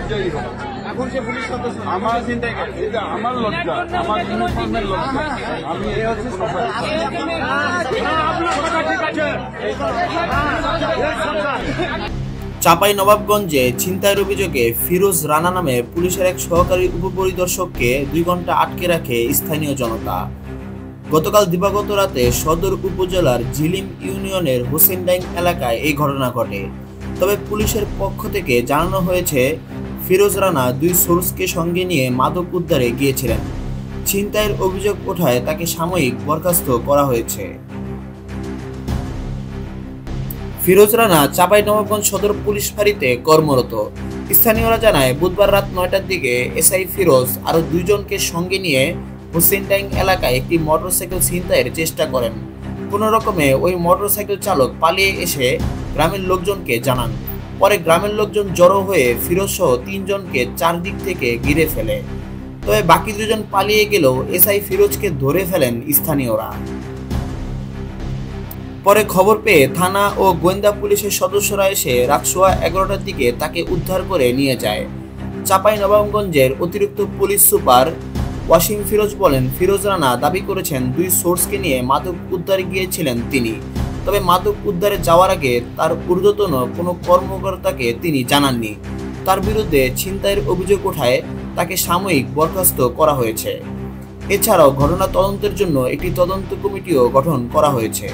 এখন সে পুলিশ সদস্য আমার এটা আমার লজ্জা, আমার ইউনিফর্মের লজ্জা। আমি এই হচ্ছে চাঁপাইনবাবগঞ্জে ছিনতাইয়ের অভিযোগে ফিরোজ রানা নামে পুলিশের এক সহকারী উপপরিদর্শককে 2 ঘন্টা আটকে রাখে স্থানীয় জনতা। গতকাল দিবাগত রাতে সদর উপজেলার ঝিলিম ইউনিয়নের হোসেনডাইং এলাকায় এই ঘটনা ঘটে। তবে পুলিশের পক্ষ থেকে জানানো হয়েছে, ফিরোজ রানা 2 সোর্সকে সঙ্গে নিয়ে মাদক উদ্ধারে গিয়েছিলেন। ছিনতাইয়ের অভিযোগ ওঠায় তাকে সাময়িক বরখাস্ত করা হয়েছে। ফিরোজ রানা চাঁপাইনবাবগঞ্জ সদর পুলিশ ফাঁড়িতে কর্মরত। স্থানীয়রা জানায়, বুধবার রাত 9টার দিকে এসআই ফিরোজ আরও 2 জনকে সঙ্গে নিয়ে হোসেনডাইং এলাকায় একটি মোটরসাইকেল ছিনতাইয়ের চেষ্টা করেন। কোনো রকমে ওই মোটরসাইকেল চালক পালিয়ে এসে গ্রামের লোকজনকে জানান। পরে গ্রামের লোকজন জড়ো হয়ে ফিরোজ সহ 3 জনকে চারদিক থেকে ঘিরে ফেলে। তবে বাকি 2 জন পালিয়ে গেলেও এসআই ফিরোজকে ধরে ফেলেন স্থানীয়রা। পরে খবর পেয়ে থানা ও গোয়েন্দা পুলিশের সদস্যরা এসে রাত 11:15টার দিকে তাকে উদ্ধার করে নিয়ে যায়। চাঁপাইনবাবগঞ্জের অতিরিক্ত পুলিশ সুপার ওয়াসিম ফিরোজ বলেন, ফিরোজ রানা দাবি করেছেন 2 সোর্সকে নিয়ে মাদক উদ্ধারে গিয়েছিলেন তিনি। তবে মাদক উদ্ধারে যাওয়ার আগে তার ঊর্ধ্বতন কোনো কর্মকর্তাকে তিনি জানাননি। তার বিরুদ্ধে ছিনতাইয়ের অভিযোগ ওঠায় তাকে সাময়িক বরখাস্ত করা হয়েছে। এছাড়াও ঘটনা তদন্তের জন্য একটি তদন্ত কমিটিও গঠন করা হয়েছে।